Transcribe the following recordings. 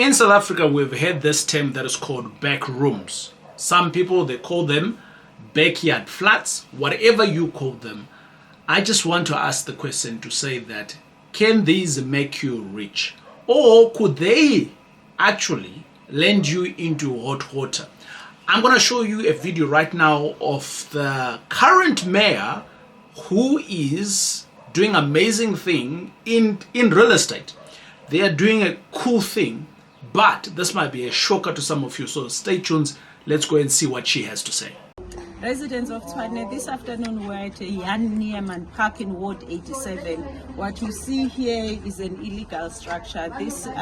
In South Africa, we've had this term that is called backrooms. Some people, they call them backyard flats, whatever you call them. I just want to ask the question to say that, can these make you rich? Or could they actually land you into hot water? I'm going to show you a video right now of the current mayor who is doing amazing thing in real estate. They are doing a cool thing, but this might be a shocker to some of you, so stay tuned. Let's go and see what she has to say. Residents of Tshwane, this afternoon we're at Jan Nierman Park in Ward 87. What you see here is an illegal structure. This they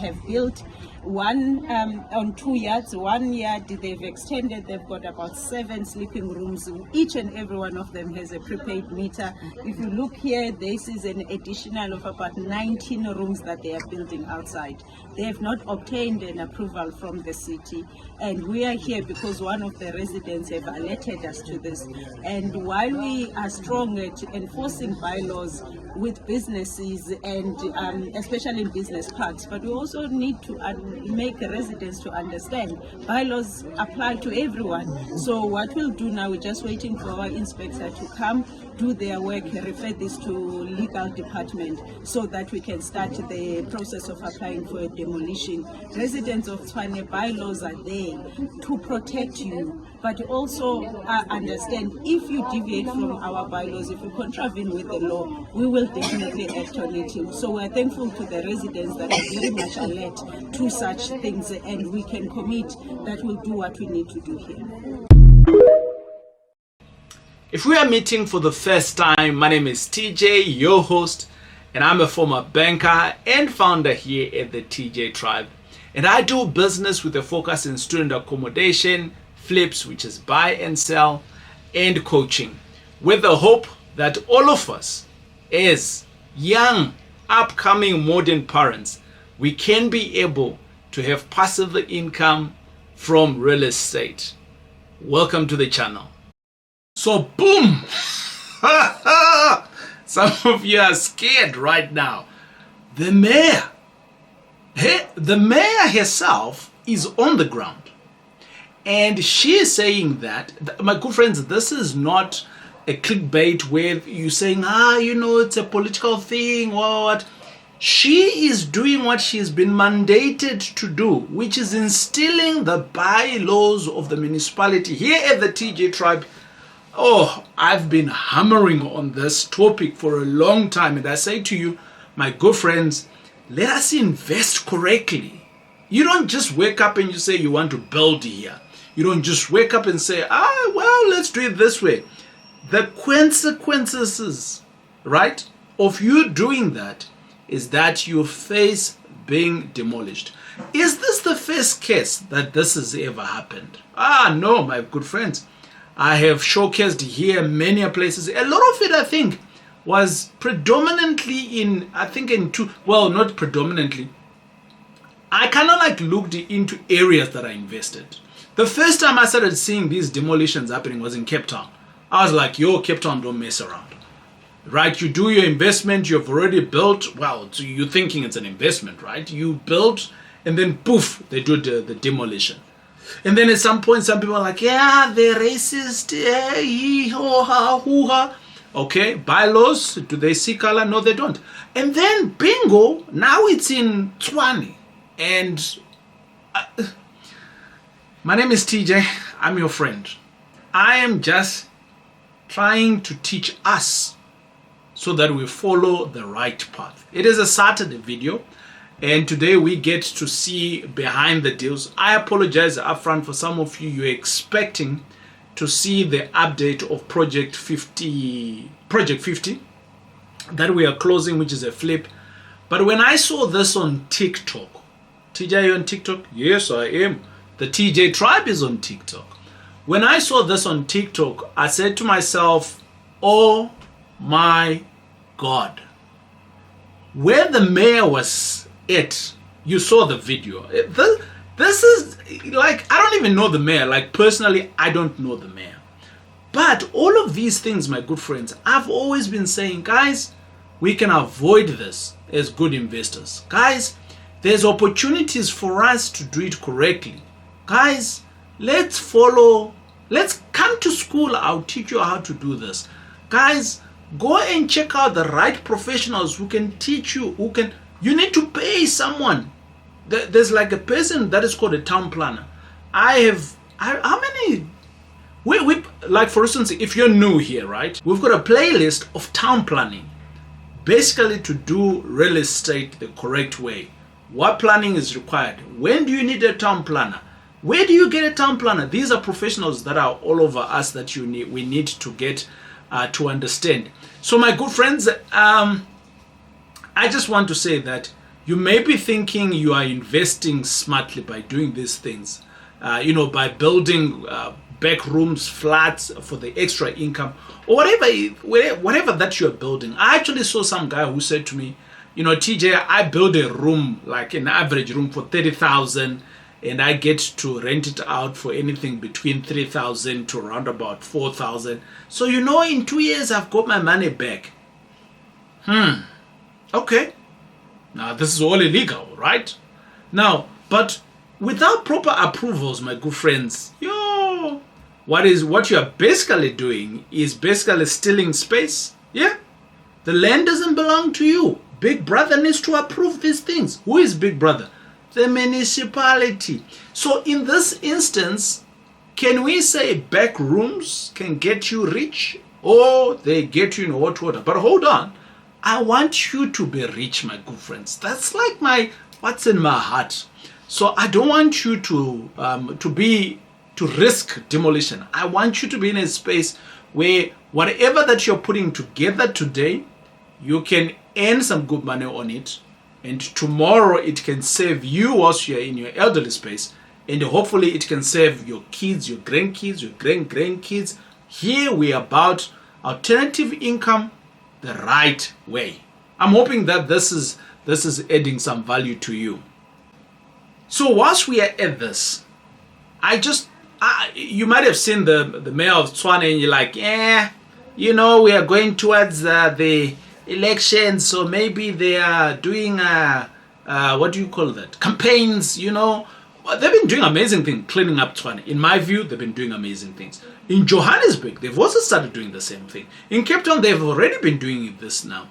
have built one on 2 yards. 1 yard they've extended. They've got about 7 sleeping rooms. Each and every one of them has a prepaid meter. If you look here, this is an additional of about 19 rooms that they are building outside. They have not obtained an approval from the city, and we are here because one of the residents have alerted us to this. And while we are strong at enforcing bylaws with businesses and especially in business parks, but we also need to make residents to understand bylaws apply to everyone. So what we'll do now, we're just waiting for our inspector to come, do their work, refer this to legal department so that we can start the process of applying for a demolition. Residents of Tshwane, bylaws are there to protect you, but also understand if you deviate from our bylaws, if you contravene with the law, we will definitely act on it. So we're thankful to the residents that are very much alert to such things, and we can commit that we'll do what we need to do here. If we are meeting for the first time, my name is TJ, your host, and I'm a former banker and founder here at the TJ Tribe. And I do business with a focus in student accommodation, flips, which is buy and sell, and coaching, with the hope that all of us, as young, upcoming modern parents, we can be able to have passive income from real estate. Welcome to the channel. So boom, some of you are scared right now. The mayor herself is on the ground, and she is saying that, my good friends, this is not a clickbait where you're saying, it's a political thing or what. She is doing what she's been mandated to do, which is instilling the bylaws of the municipality. Here at the TJ Tribe, I've been hammering on this topic for a long time, and I say to you, my good friends, let us invest correctly. You don't just wake up and you say you want to build here. You don't just wake up and say, let's do it this way. The consequences, right, of you doing that is that you face being demolished. Is this the first case that this has ever happened? No, my good friends. I have showcased here many places. A lot of it, I think, was predominantly not predominantly. I kind of looked into areas that I invested. The first time I started seeing these demolitions happening was in Cape Town. I was like, Cape Town, don't mess around. Right? You do your investment, you've already built. So you're thinking it's an investment, right? You build, and then poof, they do the demolition. And then at some point, some people are like, they're racist. Hoo-ha. Okay, bylaws, do they see color? No, they don't. And then, bingo, now it's in Tshwane. And my name is TJ. I'm your friend. I am just trying to teach us so that we follow the right path. It is a Saturday video, and today we get to see behind the deals. I apologize upfront for some of you. You're expecting to see the update of Project 50 that we are closing, which is a flip. But when I saw this on TikTok, TJ, are you on TikTok? Yes, I am. The TJ Tribe is on TikTok. When I saw this on TikTok, I said to myself, oh my God. Where the mayor was at, you saw the video. This is I don't even know the mayor. Personally, I don't know the mayor. But all of these things, my good friends, I've always been saying, guys, we can avoid this as good investors. Guys, there's opportunities for us to do it correctly. Guys, let's come to school. I'll teach you how to do this. Guys, go and check out the right professionals who can teach you, you need to pay someone. There's like a person that is called a town planner. How many? We like, for instance, if you're new here, right? We've got a playlist of town planning, basically to do real estate the correct way. What planning is required? When do you need a town planner? Where do you get a town planner? These are professionals that are all over us that we need to get to understand. So my good friends, I just want to say that you may be thinking you are investing smartly by doing these things, by building back rooms, flats for the extra income, or whatever that you're building. I actually saw some guy who said to me, TJ, I build a room, like an average room, for 30,000, and I get to rent it out for anything between 3,000 to around about 4,000. So in 2 years I've got my money back. Okay. Now this is all illegal, right? Now, but without proper approvals, my good friends, what you are basically doing is basically stealing space. Yeah? The land doesn't belong to you. Big Brother needs to approve these things. Who is Big Brother? The municipality. So in this instance, can we say back rooms can get you rich, or they get you in hot water? But hold on. I want you to be rich, my good friends. That's like what's in my heart. So I don't want you to risk demolition. I want you to be in a space where whatever that you're putting together today, you can earn some good money on it, and tomorrow it can save you whilst you're in your elderly space, and hopefully it can save your kids, your grandkids, your grandkids. Here we are about alternative income the right way. I'm hoping that this is adding some value to you. So whilst we are at this, you might have seen the Mayor of Tshwane, and you're like, we are going towards the elections, so maybe they are doing what do you call that, campaigns. They've been doing amazing things cleaning up Tshwane. In my view, they've been doing amazing things. In Johannesburg, they've also started doing the same thing. In Cape Town, they've already been doing this now.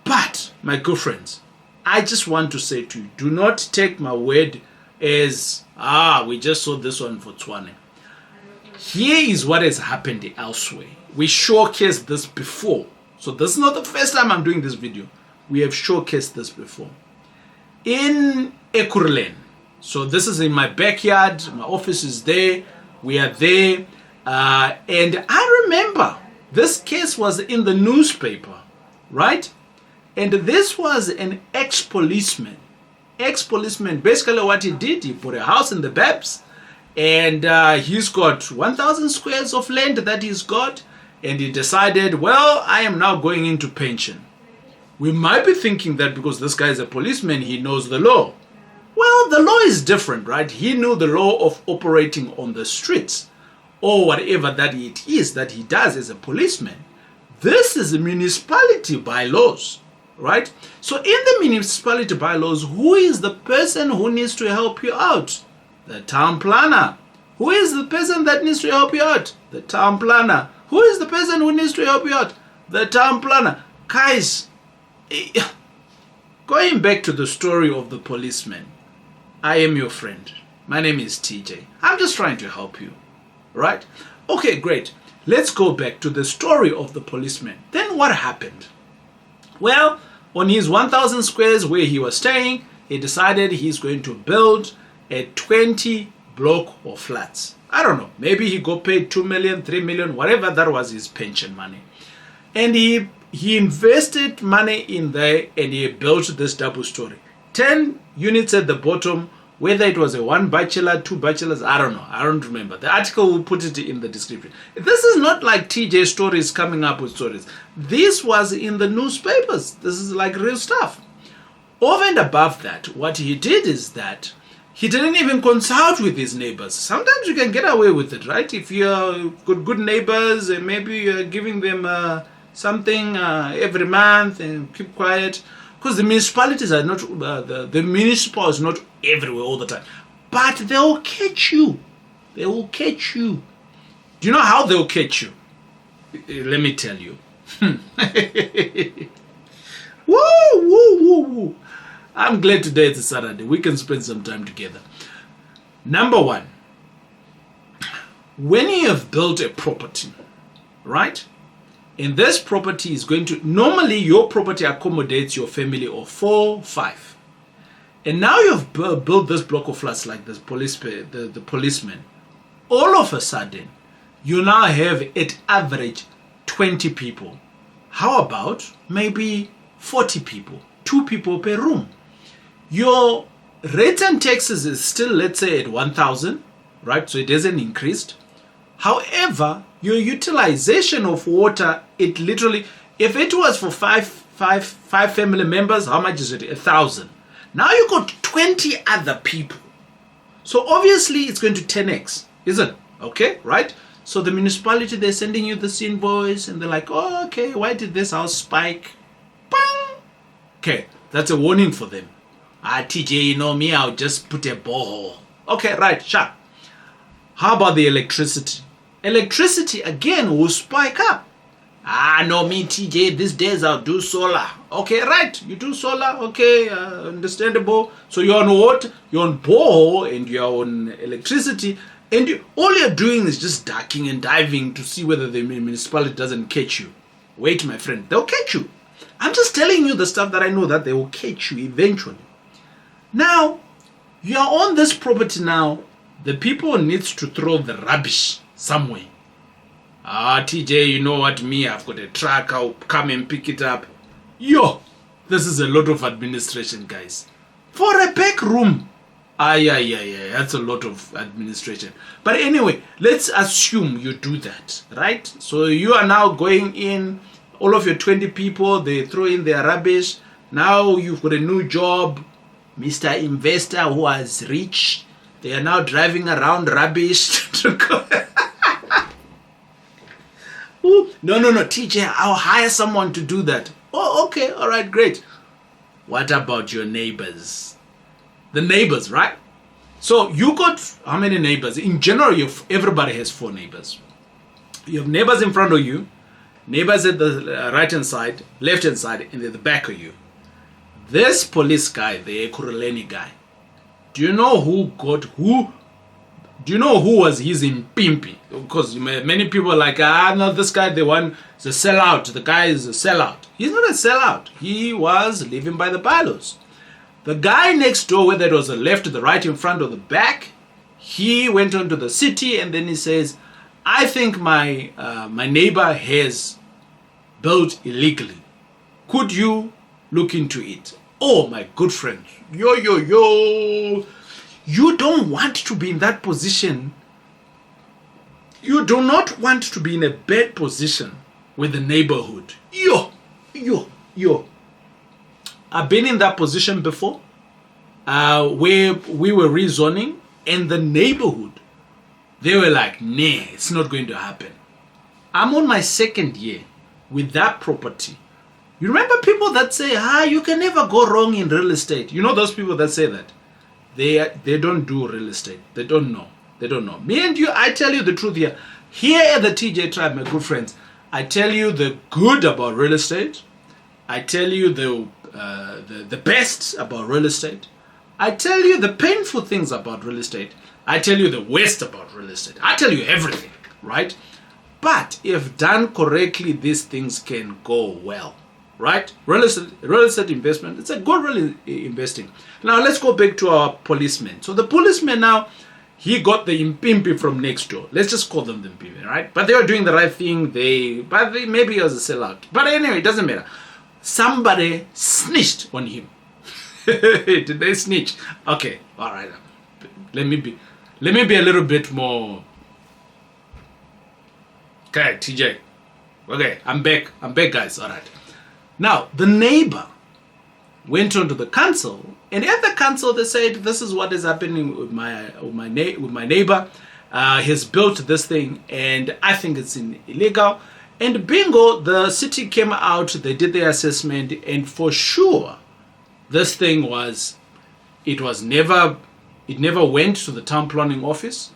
But my good friends, I just want to say to you, do not take my word as we just saw this one for Tshwane. Here is what has happened elsewhere. We showcased this before. So this is not the first time I'm doing this video. We have showcased this before. In Ekurhuleni. So this is in my backyard. My office is there. We are there. And I remember this case was in the newspaper, right? And this was an ex-policeman. Basically what he did, he put a house in the Babs. And he's got 1,000 squares of land that he's got. And he decided, well, I am now going into pension. We might be thinking that because this guy is a policeman, he knows the law. Well, the law is different, right? He knew the law of operating on the streets, or whatever that it is that he does as a policeman. This is the municipality bylaws, right? So in the municipality bylaws, who is the person who needs to help you out? The town planner. Who is the person that needs to help you out? The town planner. Who is the person who needs to help you out? The town planner. Guys, going back to the story of the policeman, I am your friend. My name is TJ. I'm just trying to help you, right? Okay, great. Let's go back to the story of the policeman. Then what happened? Well, on his 1,000 squares where he was staying, he decided he's going to build a 20 block of flats. I don't know, maybe he got paid 2 million, 3 million, whatever that was his pension money. And he invested money in there, and he built this double story. 10 units at the bottom, whether it was a 1 bachelor, 2 bachelors, I don't know. I don't remember. The article will put it in the description. This is not like TJ stories coming up with stories. This was in the newspapers. This is like real stuff. Over and above that, what he did is that he didn't even consult with his neighbors. Sometimes you can get away with it, right? If you're good neighbors and maybe you're giving them something every month and keep quiet. because the municipalities are not, the municipal is not everywhere all the time. But they'll catch you. They will catch you. Do you know how they'll catch you? Let me tell you. Woo, woo, woo, woo. I'm glad today it's a Saturday. We can spend some time together. Number one, when you have built a property, right? And this property is going to, normally your property accommodates your family of 4, 5. And now you've built this block of flats like this the policeman. All of a sudden, you now have at average 20 people. How about maybe 40 people, 2 people per room? Your rent and taxes is still, let's say, at 1,000, right? So it hasn't increased. However, your utilization of water, it literally, if it was for five family members, how much is it? 1,000. Now you got 20 other people. So obviously it's going to 10x, isn't it? Okay, right? So the municipality, they're sending you this invoice and they're like, oh, okay, why did this house spike? Bang! Okay, that's a warning for them. TJ, you know me, I'll just put a borehole. Okay, right, sure. How about the electricity? Electricity, again, will spike up. No, me, TJ, these days I'll do solar. Okay, right, you do solar, okay, understandable. So you're on water, you're on borehole, and you're on electricity, and all you're doing is just ducking and diving to see whether the municipality doesn't catch you. Wait, my friend, they'll catch you. I'm just telling you the stuff that I know that they will catch you eventually. Now, you're on this property now, the people needs to throw the rubbish somewhere. TJ, you know what, me, I've got a truck, I'll come and pick it up. Yo, this is a lot of administration, guys. For a back room. Yeah, that's a lot of administration. But anyway, let's assume you do that, right? So you are now going in, all of your 20 people, they throw in their rubbish. Now you've got a new job, Mr. Investor who has rich. They are now driving around rubbish to go. No, TJ, I'll hire someone to do that. Oh, okay, all right, great. What about your neighbors? The neighbors, right? So you got how many neighbors? In general, everybody has 4 neighbors. You have neighbors in front of you, neighbors at the right-hand side, left-hand side, and at the back of you. This police guy, the Ekurhuleni guy, do you know who got who? Do you know who was his impimpi? Because many people are like, no, this guy, the one is a sellout. The guy is a sellout. He's not a sellout. He was living by the bylaws. The guy next door, whether it was the left, the right, in front, or the back, he went on to the city and then he says, I think my neighbor has built illegally. Could you look into it? Oh, my good friend. Yo. You don't want to be in that position. You do not want to be in a bad position with the neighborhood. Yo. I've been in that position before, where we were rezoning, and the neighborhood, they were like, nah, it's not going to happen. I'm on my 2nd year with that property. You remember people that say, you can never go wrong in real estate. You know those people that say that? They don't do real estate. They don't know. Me and you, I tell you the truth here. Here at the TJ Tribe, my good friends, I tell you the good about real estate. I tell you the best about real estate. I tell you the painful things about real estate. I tell you the worst about real estate. I tell you everything, right? But if done correctly, these things can go well, right? Real estate investment, it's a good real investing. Now let's go back to our policeman. So the policeman now, he got the impimpi from next door. Let's just call them the impimpi, right? But they were doing the right thing. Maybe he was a sellout. But anyway, it doesn't matter. Somebody snitched on him. Did they snitch? Okay, all right. Let me be a little bit more. Okay, TJ. Okay, I'm back, guys. All right. Now the neighbor went on to the council, and at the council they said, "This is what is happening with my neighbor. He's built this thing, and I think it's illegal." And bingo, the city came out. They did their assessment, and for sure, this thing it never went to the town planning office.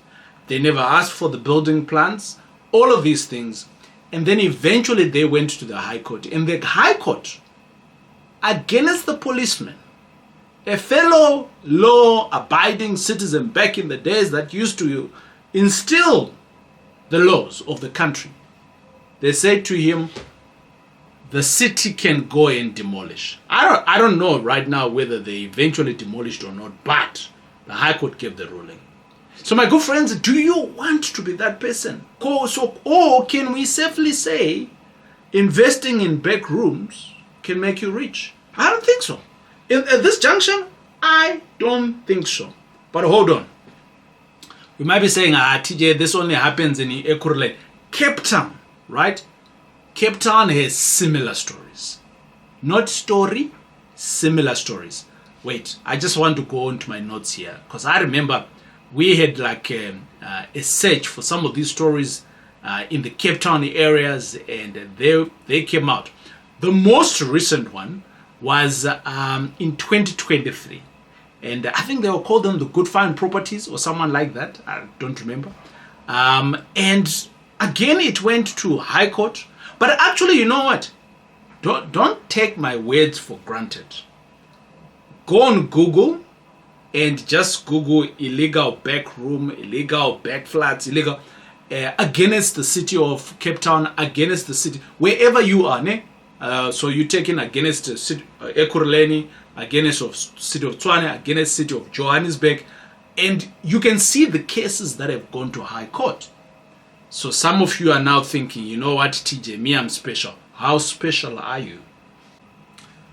They never asked for the building plans, all of these things. And then eventually they went to the High Court. And the High Court, against the policeman, a fellow law-abiding citizen back in the days that used to instill the laws of the country, they said to him, the city can go and demolish. I don't know right now whether they eventually demolished or not, but the High Court gave the ruling. So my good friends, do you want to be that person? Or can we safely say investing in back rooms can make you rich? I don't think so. At this junction, I don't think so. But hold on. We might be saying, TJ, this only happens in Ekurhuleni. Cape Town, right? Cape Town has similar stories. Not story, similar stories. Wait, I just want to go into my notes here, because I remember we had like a search for some of these stories in the Cape Town areas, and they came out. The most recent one was in 2023, and I think they will call them the Good Fine Properties or someone like that. I don't remember. And again, it went to High Court. But actually, you know what? Don't take my words for granted. Go on Google and just Google illegal back room, illegal back flats, illegal against the city of Cape Town, against the city, wherever you are. So you're taking against the city Ekurhuleni, against of city of Tshwane, against city of Johannesburg, and you can see the cases that have gone to High Court. So some of you are now thinking, you know what, TJ, me, I'm special. How special are you?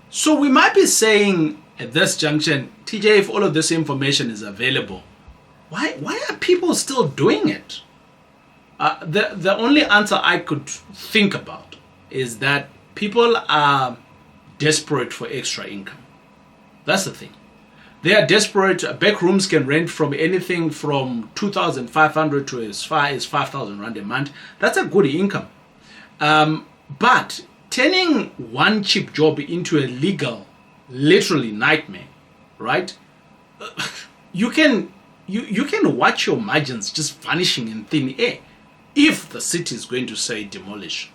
So we might be saying at this junction, TJ, if all of this information is available, why are people still doing it? The only answer I could think about is that people are desperate for extra income. That's the thing. They are desperate. Back rooms can rent from anything from 2,500 to as far as 5,000 rand a month. That's a good income. But turning one cheap job into a legal, literally nightmare, right? You can watch your margins just vanishing in thin air if the city is going to say demolish.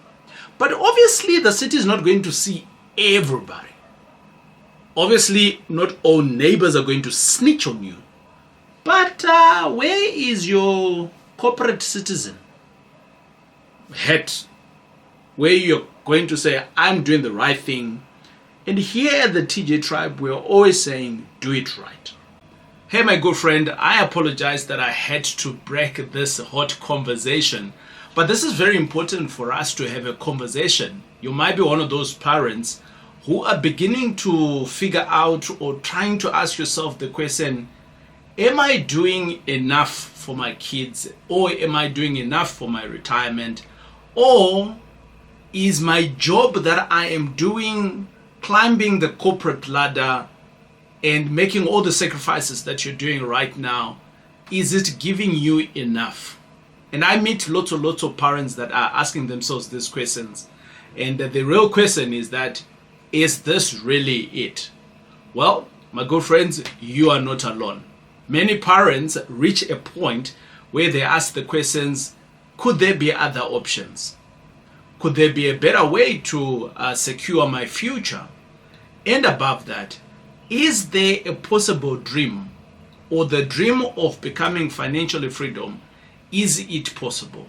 But obviously the city is not going to see everybody. Obviously not all neighbors are going to snitch on you. But where is your corporate citizen hat? Where you're going to say, I'm doing the right thing. And here at the TJ Tribe, we're always saying, do it right. Hey, my good friend, I apologize that I had to break this hot conversation. But this is very important for us to have a conversation. You might be one of those parents who are beginning to figure out or trying to ask yourself the question, am I doing enough for my kids? Or am I doing enough for my retirement? Or is my job that I am doing, climbing the corporate ladder and making all the sacrifices that you're doing right now, is it giving you enough? And I meet lots of parents that are asking themselves these questions. And the real question is that, is this really it? Well, my good friends, you are not alone. Many parents reach a point where they ask the questions, could there be other options? Could there be a better way to secure my future? And above that, is there a possible dream or the dream of becoming financially freedom? Is it possible?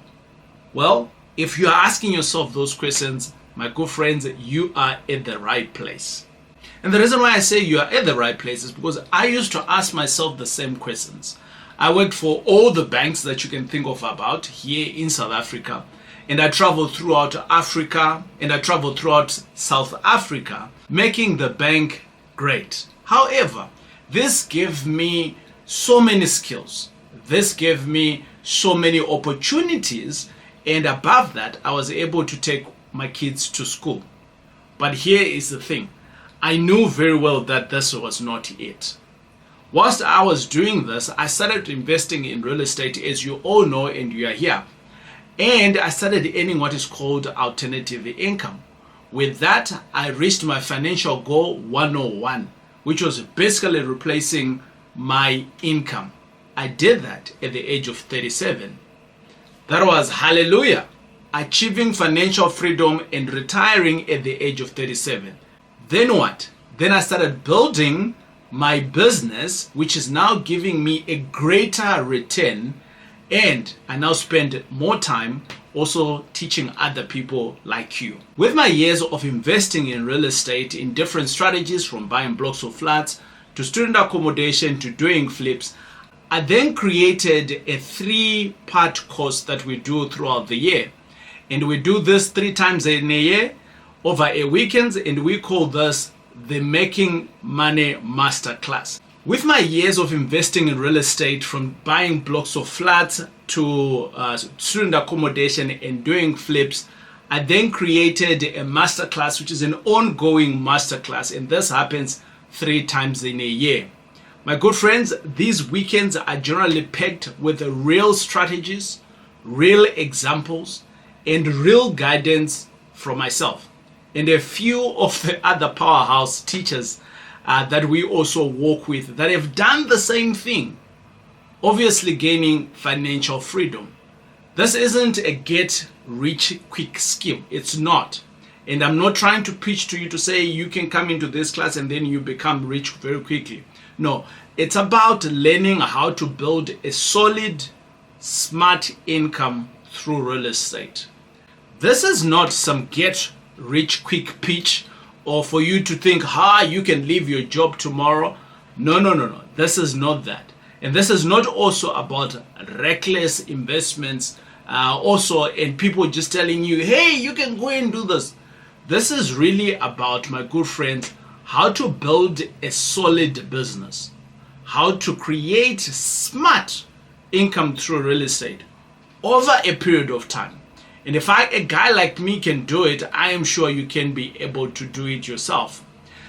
Well, if you are asking yourself those questions, my good friends, you are at the right place. And the reason why I say you are at the right place is because I used to ask myself the same questions. I worked for all the banks that you can think of about here in South Africa. And I traveled throughout Africa and I traveled throughout South Africa, making the bank great. However, this gave me so many skills. This gave me so many opportunities. And above that, I was able to take my kids to school. But here is the thing. I knew very well that this was not it. Whilst I was doing this, I started investing in real estate, as you all know, and you are here. And I started earning what is called alternative income. With that, I reached my financial goal 101, which was basically replacing my income. I did that at the age of 37. That was hallelujah, achieving financial freedom and retiring at the age of 37. Then what? Then I started building my business, which is now giving me a greater return, and I now spend more time also teaching other people like you. With my years of investing in real estate in different strategies, from buying blocks of flats to student accommodation to doing flips, I then created a 3-part course that we do throughout the year. And we do this 3 times in a year over a weekend, and we call this the Making Money Masterclass. With my years of investing in real estate, from buying blocks of flats to student accommodation and doing flips, I then created a masterclass, which is an ongoing masterclass, and this happens 3 times in a year. My good friends, these weekends are generally packed with real strategies, real examples, and real guidance from myself and a few of the other powerhouse teachers that we also work with that have done the same thing, obviously gaining financial freedom. This isn't a get rich quick scheme. It's not. And I'm not trying to pitch to you to say you can come into this class and then you become rich very quickly. No, it's about learning how to build a solid, smart income through real estate. This is not some get rich quick pitch or for you to think, you can leave your job tomorrow. No. This is not that. And this is not also about reckless investments and people just telling you, hey, you can go and do this. This is really about, my good friends, how to build a solid business, how to create smart income through real estate over a period of time. And if a guy like me can do it, I am sure you can be able to do it yourself.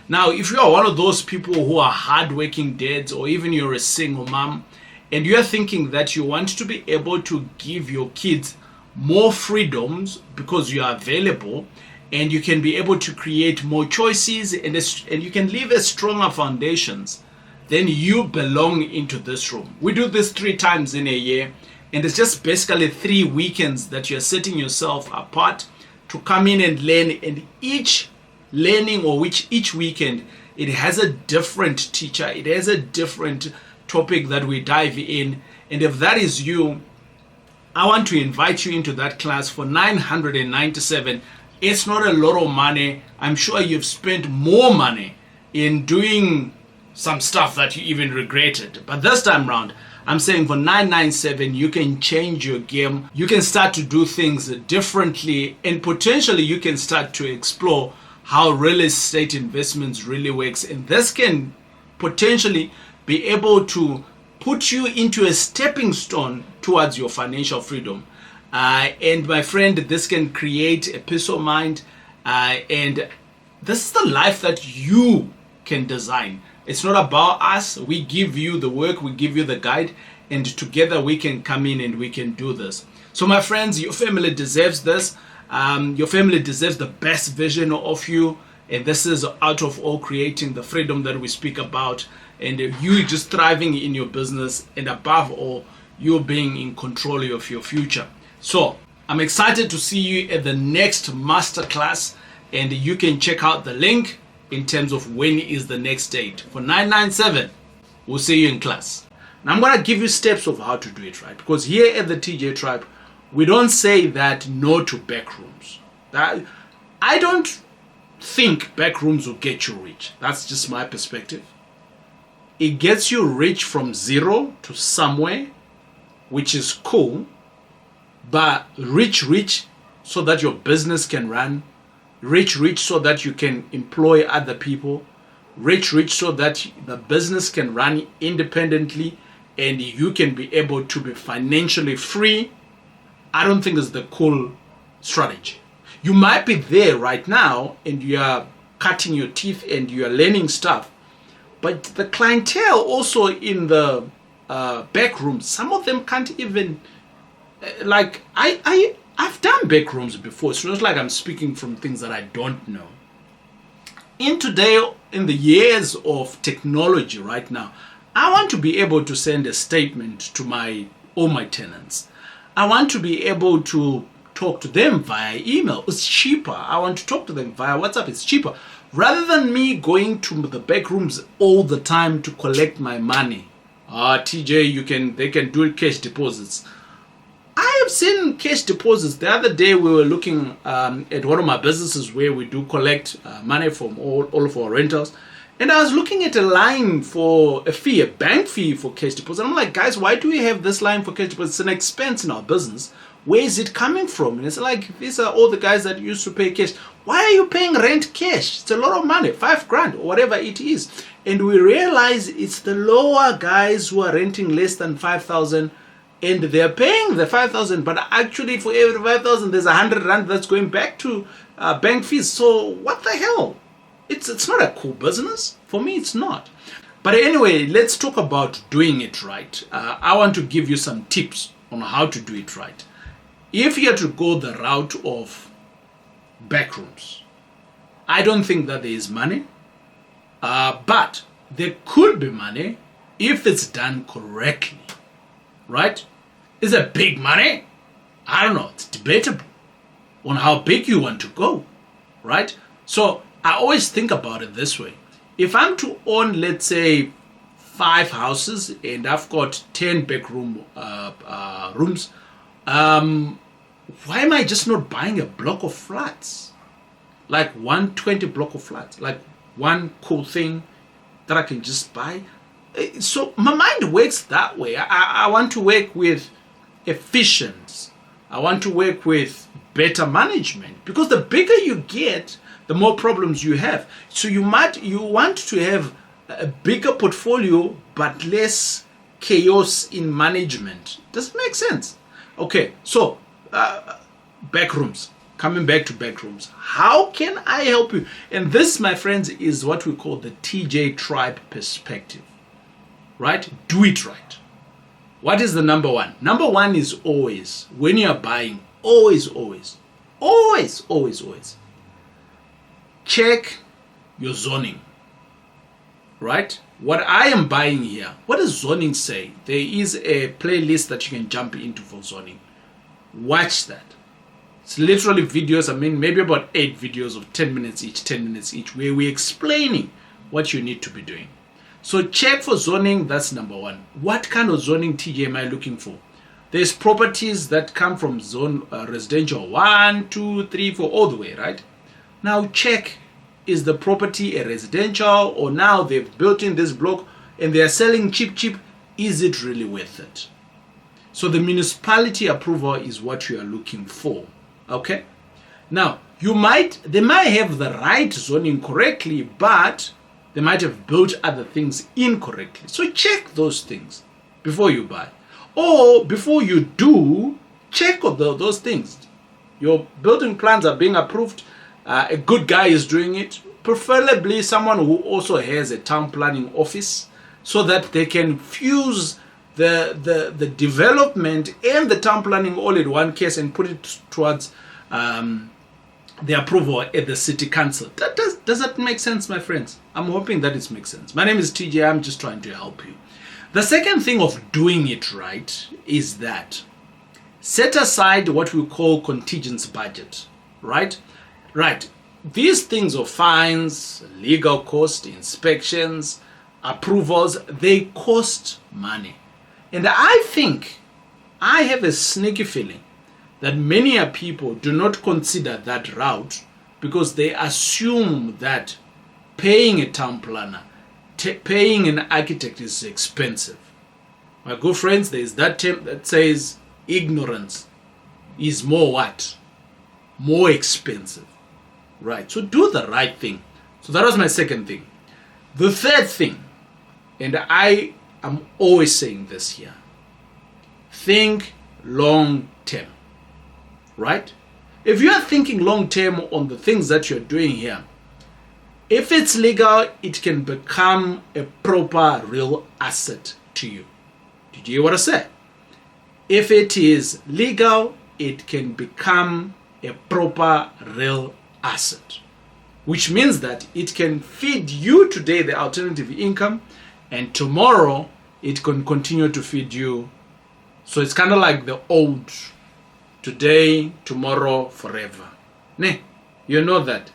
Now, if you are one of those people who are hardworking dads, or even you're a single mom, and you're thinking that you want to be able to give your kids more freedoms because you are available, and you can be able to create more choices, and you can leave a stronger foundations, then you belong into this room. We do this 3 times in a year. And it's just basically 3 weekends that you're setting yourself apart to come in and learn. And each learning or each weekend, it has a different teacher. It has a different topic that we dive in. And if that is you, I want to invite you into that class for 997. It's not a lot of money. I'm sure you've spent more money in doing some stuff that you even regretted. But this time around, I'm saying for 997, you can change your game. You can start to do things differently, and potentially you can start to explore how real estate investments really works. And this can potentially be able to put you into a stepping stone towards your financial freedom. And my friend, this can create a peace of mind. And this is the life that you can design. It's not about us. We give you the work, we give you the guide, and together we can come in and we can do this. So my friends, your family deserves this. Your family deserves the best version of you. And this is out of all creating the freedom that we speak about. And you just thriving in your business. And above all, you being in control of your future. So I'm excited to see you at the next masterclass. And you can check out the link in terms of when is the next date. For 997, we'll see you in class. Now I'm going to give you steps of how to do it right. Because here at the TJ Tribe, we don't say that no to backrooms. I don't think backrooms will get you rich. That's just my perspective. It gets you rich from zero to somewhere, which is cool. But rich so that your business can run. Rich so that you can employ other people. Rich so that the business can run independently and you can be able to be financially free. I don't think it's the cool strategy. You might be there right now and you are cutting your teeth and you are learning stuff, but the clientele also in the back rooms, some of them can't even I've done back rooms before. It's not like I'm speaking from things that I don't know. in the years of technology right now, I want to be able to send a statement to all my tenants. I want to be able to talk to them via email. It's cheaper. I want to talk to them via WhatsApp. It's cheaper. Rather than me going to the back rooms all the time to collect my money. TJ, they can do cash deposits. I have seen cash deposits. The other day we were looking at one of my businesses where we do collect money from all of our rentals. And I was looking at a line for a bank fee for cash deposit. I'm like, guys, why do we have this line for cash deposit? It's an expense in our business. Where is it coming from? And it's like, these are all the guys that used to pay cash. Why are you paying rent cash? It's a lot of money, 5 grand or whatever it is. And we realize it's the lower guys who are renting less than 5,000 and they're paying the 5,000, but actually for every 5,000 there's 100 rand that's going back to bank fees. So what the hell? It's not a cool business. For me, it's not. But anyway, let's talk about doing it right. I want to give you some tips on how to do it right. If you are to go the route of backrooms, I don't think that there is money, but there could be money if it's done correctly, right? Is it big money? I don't know. It's debatable on how big you want to go, right? So I always think about it this way. If I'm to own, let's say, 5 houses and I've got 10 bedroom rooms, why am I just not buying a block of flats? Like 120 block of flats, like one cool thing that I can just buy. So my mind works that way. I want to work with efficiency. I want to work with better management, because the bigger you get, the more problems you have. So you want to have a bigger portfolio but less chaos in management. Does it make sense? Okay, so backrooms. Coming back to backrooms, how can I help you? And this, my friends, is what we call the TJ Tribe perspective, right? Do it right. What is the number one? Number one is always, when you are buying, always check your zoning, right? What I am buying here, what does zoning say? There is a playlist that you can jump into for zoning. Watch that. It's literally videos, maybe about 8 videos of 10 minutes each, where we're explaining what you need to be doing. So check for zoning, that's number one. What kind of zoning, TJ, am I looking for? There's properties that come from zone residential 1, 2, 3, 4, all the way, right? Now check, is the property a residential, or now they've built in this block and they're selling cheap, is it really worth it? So the municipality approval is what you are looking for, okay? Now, they might have the right zoning correctly, but they might have built other things incorrectly. So check those things before you buy. Or before you do, check those things. Your building plans are being approved. A good guy is doing it. Preferably someone who also has a town planning office, so that they can fuse the development and the town planning all in one case and put it towards the approval at the city council. Does that make sense, my friends? I'm hoping that it makes sense. My name is TJ. I'm just trying to help you. The second thing of doing it right is that set aside what we call contingency budget, right? Right. These things of fines, legal cost, inspections, approvals, they cost money. And I have a sneaky feeling that many people do not consider that route, because they assume that paying a town planner, paying an architect is expensive. My good friends, there is that term that says ignorance is more what? More expensive. Right, so do the right thing. So that was my second thing. The third thing, and I am always saying this here, think long term, right? If you are thinking long term on the things that you're doing here, if it's legal, it can become a proper real asset to you. Did you hear what I said? If it is legal, it can become a proper real asset. which means that it can feed you today the alternative income, and tomorrow it can continue to feed you. So it's kind of like the old, today, tomorrow, forever. Ne? You know that?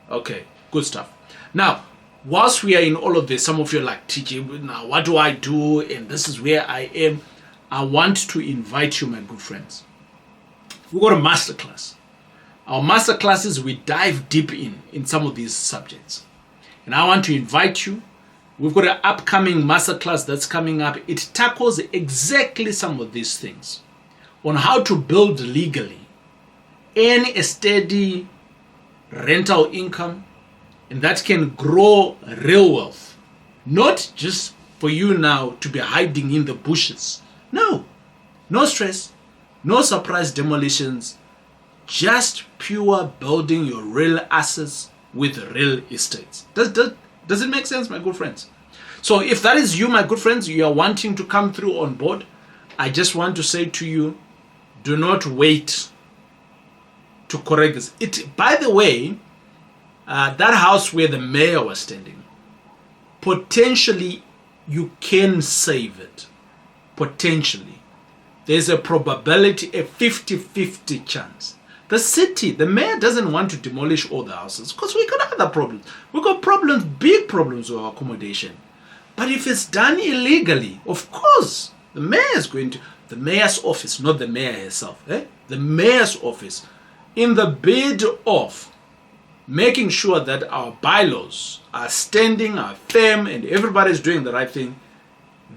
Okay, good stuff. Now, whilst we are in all of this, some of you are like, TJ, now what do I do? And this is where I am. I want to invite you, my good friends. We've got a masterclass. Our masterclasses, we dive deep in some of these subjects. And I want to invite you. We've got an upcoming masterclass that's coming up. It tackles exactly some of these things on how to build legally, earn a steady rental income, and that can grow real wealth. Not just for you now to be hiding in the bushes. No stress, no surprise demolitions, just pure building your real assets with real estates. Does it make sense, my good friends? So if that is you, my good friends, you are wanting to come through on board, I just want to say to you, do not wait to correct this. By the way, that house where the mayor was standing, potentially you can save it. Potentially. There's a probability, a 50-50 chance. The city, the mayor doesn't want to demolish all the houses because we got other problems. We got problems, big problems with our accommodation. But if it's done illegally, of course, the mayor's office, not the mayor herself, the mayor's office, in the bid of making sure that our bylaws are standing, are firm, and everybody's doing the right thing,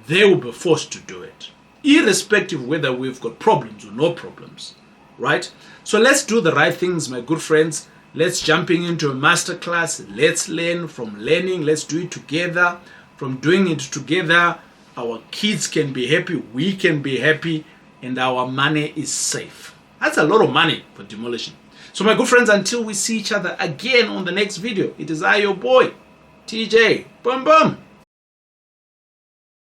they will be forced to do it, irrespective of whether we've got problems or no problems, right? So let's do the right things, my good friends. Let's jumping into a masterclass. Let's learn from learning. Let's do it together. From doing it together, our kids can be happy, we can be happy, and our money is safe. That's a lot of money for demolition. So my good friends, until we see each other again on the next video, it is I, your boy, TJ. Boom, boom.